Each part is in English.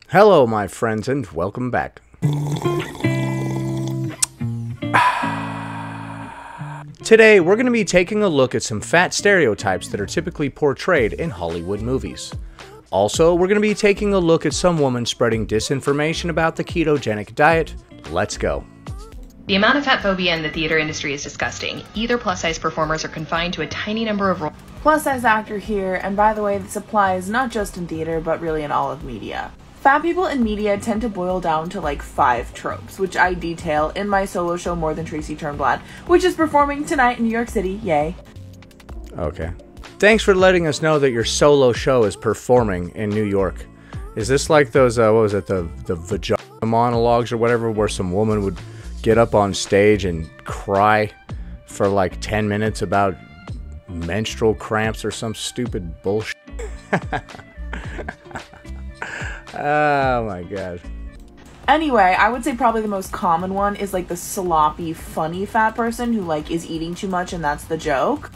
Hello, my friends, and welcome back. Today, we're going to be taking a look at some fat stereotypes that are typically portrayed in Hollywood movies. Also, we're going to be taking a look at some woman spreading disinformation about the ketogenic diet. Let's go. The amount of fatphobia in the theater industry is disgusting. Either plus-size performers are confined to a tiny number of roles. Plus-size actor here, and by the way, this applies not just in theater, but really in all of media. Fat people in media tend to boil down to like 5 tropes, which I detail in my solo show More Than Tracy Turnblad, which is performing tonight in New York City, yay. Okay. Thanks for letting us know that your solo show is performing in New York. Is this like those, what was it, the vagina monologues or whatever, where some woman would get up on stage and cry for like 10 minutes about menstrual cramps or some stupid bullshit? Oh my god. Anyway, I would say probably the most common one is like the sloppy, funny fat person who like is eating too much and that's the joke.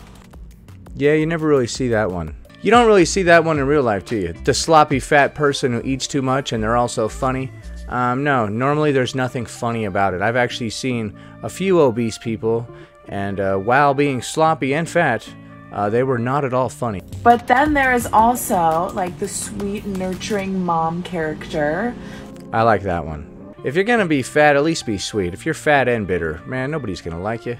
Yeah, you never really see that one. You don't really see that one in real life, do you? The sloppy fat person who eats too much and they're also funny. No, normally there's nothing funny about it. I've actually seen a few obese people, and while being sloppy and fat, they were not at all funny. But then there is also like the sweet, nurturing mom character. I like that one. If you're gonna be fat, at least be sweet. If you're fat and bitter, man, nobody's gonna like you.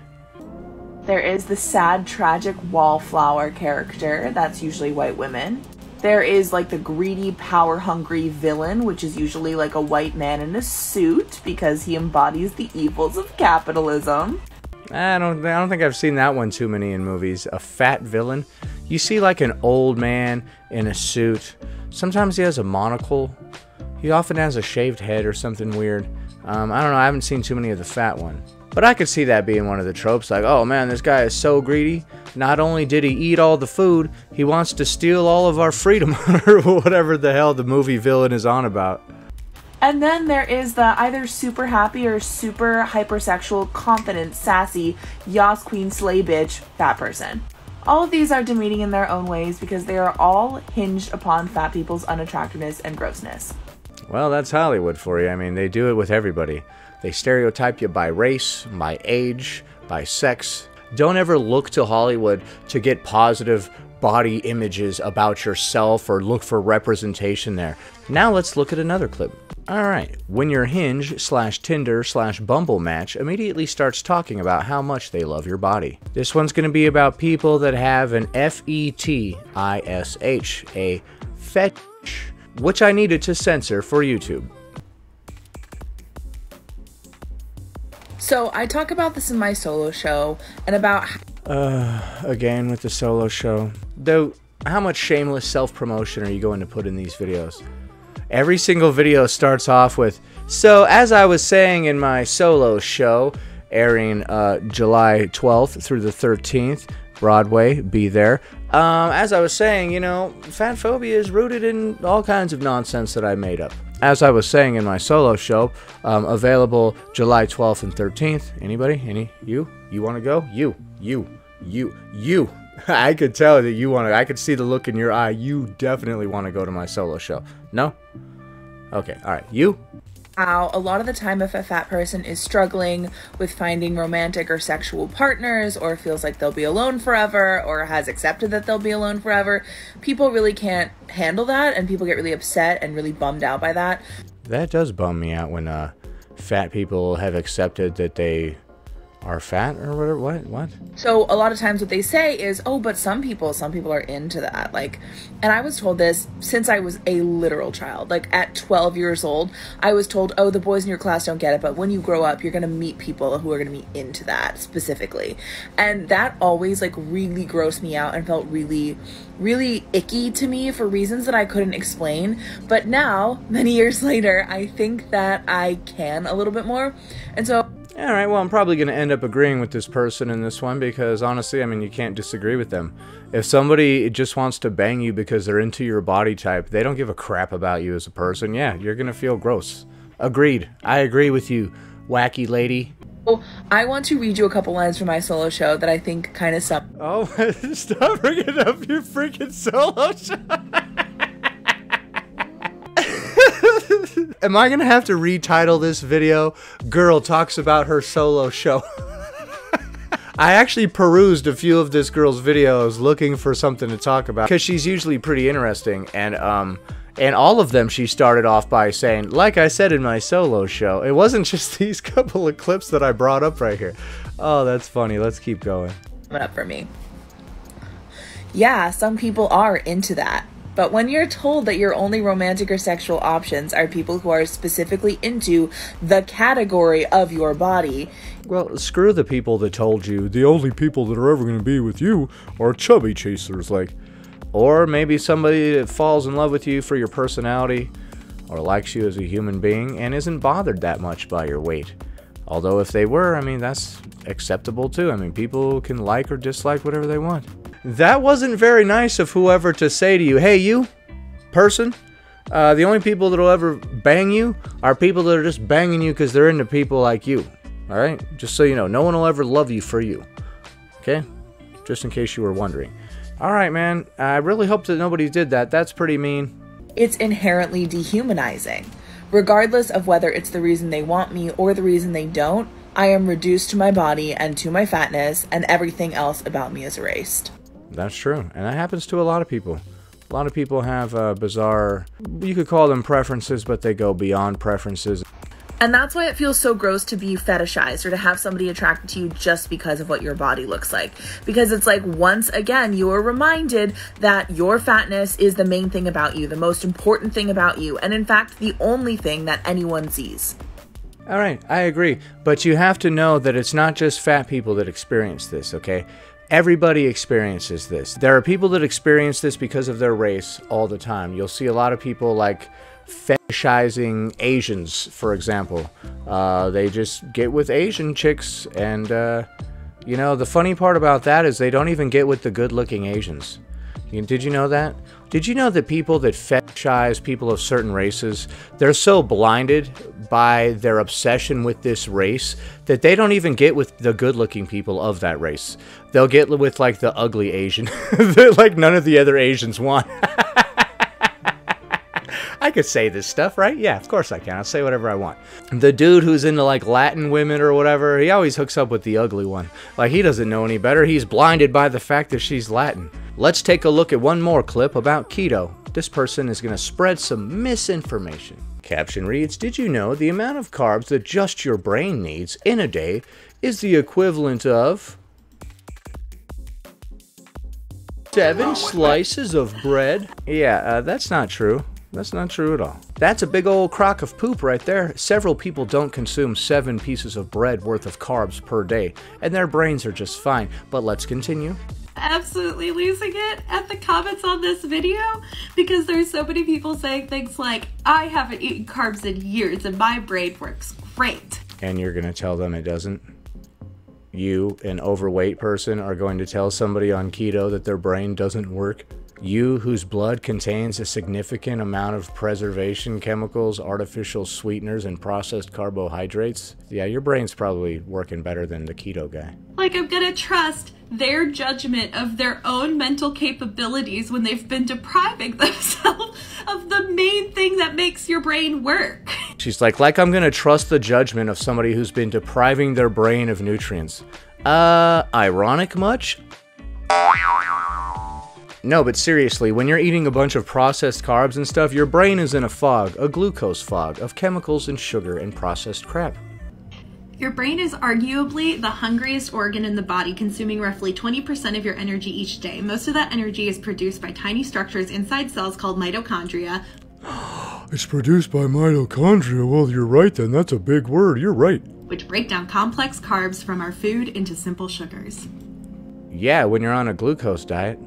There is the sad, tragic wallflower character. That's usually white women. There is like the greedy, power-hungry villain, which is usually like a white man in a suit because he embodies the evils of capitalism. I don't think I've seen that one too many in movies. A fat villain. You see like an old man in a suit. Sometimes he has a monocle. He often has a shaved head or something weird. I don't know, I haven't seen too many of the fat one. But I could see that being one of the tropes, like, oh man, this guy is so greedy. Not only did he eat all the food, he wants to steal all of our freedom, or whatever the hell the movie villain is on about. And then there is the either super happy or super hypersexual, confident, sassy, yas queen slay bitch fat person. All of these are demeaning in their own ways because they are all hinged upon fat people's unattractiveness and grossness. Well, that's Hollywood for you. I mean, they do it with everybody. They stereotype you by race, by age, by sex. Don't ever look to Hollywood to get positive body images about yourself or look for representation there. Now let's look at another clip. Alright, when your Hinge/Tinder/Bumble match immediately starts talking about how much they love your body. This one's going to be about people that have an fetish, a fetish, which I needed to censor for YouTube. So I talk about this in my solo show and about Again with the solo show. Though, how much shameless self-promotion are you going to put in these videos? Every single video starts off with, so as I was saying in my solo show, airing July 12th through the 13th, Broadway, be there. As I was saying, you know, Fanphobia is rooted in all kinds of nonsense that I made up. As I was saying in my solo show, available July 12th and 13th. Anybody? You? You want to go? You. I could tell that you want to. I could see the look in your eye. You definitely want to go to my solo show. No? Okay, alright. You? how a lot of the time if a fat person is struggling with finding romantic or sexual partners, or feels like they'll be alone forever, or has accepted that they'll be alone forever, people really can't handle that, and people get really upset and really bummed out by that. That does bum me out when fat people have accepted that they are fat or whatever. What? So a lot of times what they say is, oh, but some people are into that. Like, and I was told this since I was a literal child. Like at 12 years old, I was told, oh, the boys in your class don't get it, but when you grow up, you're going to meet people who are going to be into that specifically. And that always like really grossed me out and felt really, really icky to me for reasons that I couldn't explain. But now, many years later, I think that I can a little bit more. And so alright, well, I'm probably going to end up agreeing with this person in this one because, honestly, I mean, you can't disagree with them. If somebody just wants to bang you because they're into your body type, they don't give a crap about you as a person, yeah, you're going to feel gross. Agreed. I agree with you, wacky lady. I want to read you a couple lines from my solo show that I think kind of sum. Oh, stop bringing up your freaking solo show. Am I gonna have to retitle this video, Girl Talks About Her Solo Show? I actually perused a few of this girl's videos looking for something to talk about, because she's usually pretty interesting, and all of them she started off by saying, like I said in my solo show. It wasn't just these couple of clips that I brought up right here. Oh, that's funny. Let's keep going. Up for me. Yeah, some people are into that. But when you're told that your only romantic or sexual options are people who are specifically into the category of your body... Well, screw the people that told you the only people that are ever going to be with you are chubby chasers, like... Or maybe somebody that falls in love with you for your personality, or likes you as a human being, and isn't bothered that much by your weight. Although if they were, I mean, that's acceptable too. I mean, people can like or dislike whatever they want. That wasn't very nice of whoever to say to you, hey, you, person, the only people that will ever bang you are people that are just banging you because they're into people like you. All right? Just so you know, no one will ever love you for you. Okay? Just in case you were wondering. All right, man. I really hope that nobody did that. That's pretty mean. It's inherently dehumanizing. Regardless of whether it's the reason they want me or the reason they don't, I am reduced to my body and to my fatness, and everything else about me is erased. That's true. And that happens to a lot of people. A lot of people have bizarre, you could call them preferences, but they go beyond preferences. And that's why it feels so gross to be fetishized or to have somebody attracted to you just because of what your body looks like. Because it's like, once again, you are reminded that your fatness is the main thing about you, the most important thing about you, and in fact, the only thing that anyone sees. All right, I agree. But you have to know that it's not just fat people that experience this, okay? Everybody experiences this. There are people that experience this because of their race all the time. You'll see a lot of people like fetishizing Asians, for example. They just get with Asian chicks, and you know, the funny part about that is they don't even get with the good-looking Asians. Did you know that? Did you know that people that fetishize people of certain races, they're so blinded by their obsession with this race that they don't even get with the good-looking people of that race. They'll get with, like, the ugly Asian that, like, none of the other Asians want. I could say this stuff, right? Yeah, of course I can. I'll say whatever I want. The dude who's into, like, Latin women or whatever, he always hooks up with the ugly one. Like, he doesn't know any better. He's blinded by the fact that she's Latin. Let's take a look at one more clip about keto. This person is going to spread some misinformation. Caption reads, did you know the amount of carbs that just your brain needs in a day is the equivalent of 7 slices of bread? Yeah, that's not true. That's not true at all. That's a big old crock of poop right there. Several people don't consume 7 pieces of bread worth of carbs per day, and their brains are just fine. But let's continue. Absolutely losing it at the comments on this video because there's so many people saying things like, I haven't eaten carbs in years and my brain works great. And you're gonna tell them it doesn't? You, an overweight person, are going to tell somebody on keto that their brain doesn't work? You, whose blood contains a significant amount of preservation chemicals, artificial sweeteners, and processed carbohydrates? Yeah, your brain's probably working better than the keto guy. Like, I'm gonna trust their judgment of their own mental capabilities when they've been depriving themselves of the main thing that makes your brain work. She's like I'm gonna trust the judgment of somebody who's been depriving their brain of nutrients. Ironic much? No, but seriously, when you're eating a bunch of processed carbs and stuff, your brain is in a fog, a glucose fog, of chemicals and sugar and processed crap. Your brain is arguably the hungriest organ in the body, consuming roughly 20% of your energy each day. Most of that energy is produced by tiny structures inside cells called mitochondria. It's produced by mitochondria. Well, you're right then. That's a big word. You're right. Which break down complex carbs from our food into simple sugars. Yeah, when you're on a glucose diet.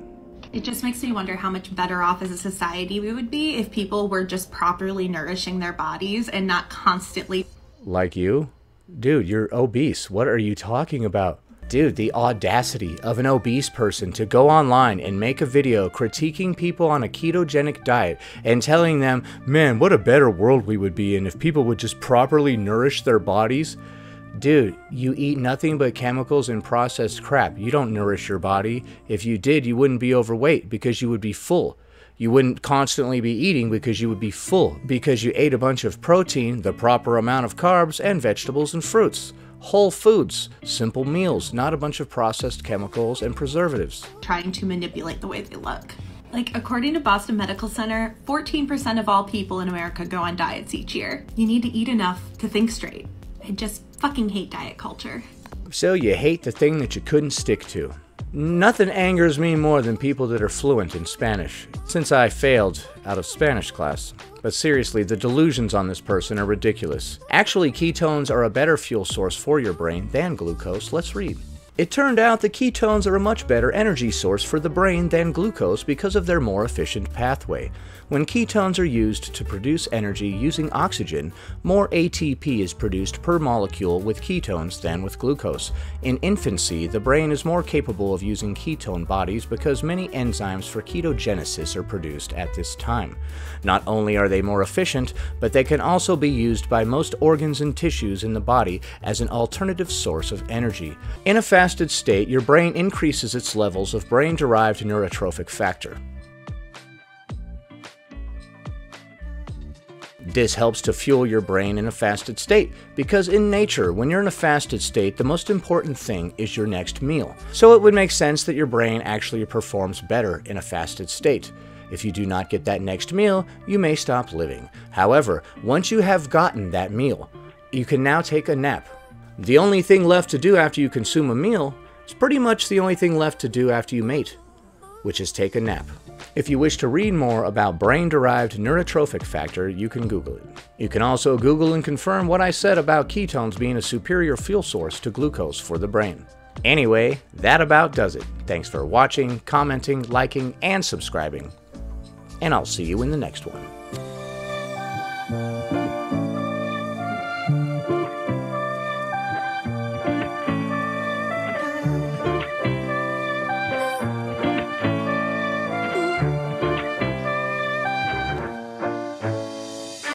It just makes me wonder how much better off as a society we would be if people were just properly nourishing their bodies and not constantly... Like you? Dude, you're obese. What are you talking about? Dude, the audacity of an obese person to go online and make a video critiquing people on a ketogenic diet and telling them, man, what a better world we would be in if people would just properly nourish their bodies. Dude, you eat nothing but chemicals and processed crap. You don't nourish your body. If you did, you wouldn't be overweight because you would be full. You wouldn't constantly be eating because you would be full, because you ate a bunch of protein, the proper amount of carbs, and vegetables and fruits. Whole foods, simple meals, not a bunch of processed chemicals and preservatives. Trying to manipulate the way they look. Like, according to Boston Medical Center, 14% of all people in America go on diets each year. You need to eat enough to think straight. I just fucking hate diet culture. So you hate the thing that you couldn't stick to. Nothing angers me more than people that are fluent in Spanish, since I failed out of Spanish class. But seriously, the delusions on this person are ridiculous. Actually, ketones are a better fuel source for your brain than glucose. Let's read. It turned out that ketones are a much better energy source for the brain than glucose because of their more efficient pathway. When ketones are used to produce energy using oxygen, more ATP is produced per molecule with ketones than with glucose. In infancy, the brain is more capable of using ketone bodies because many enzymes for ketogenesis are produced at this time. Not only are they more efficient, but they can also be used by most organs and tissues in the body as an alternative source of energy. In a fasted state, your brain increases its levels of brain-derived neurotrophic factor. This helps to fuel your brain in a fasted state, because in nature, when you're in a fasted state, the most important thing is your next meal. So it would make sense that your brain actually performs better in a fasted state. If you do not get that next meal, you may stop living. However, once you have gotten that meal, you can now take a nap. The only thing left to do after you consume a meal is pretty much the only thing left to do after you mate, which is take a nap. If you wish to read more about brain-derived neurotrophic factor, you can Google it. You can also Google and confirm what I said about ketones being a superior fuel source to glucose for the brain. Anyway, that about does it. Thanks for watching, commenting, liking, and subscribing. And I'll see you in the next one.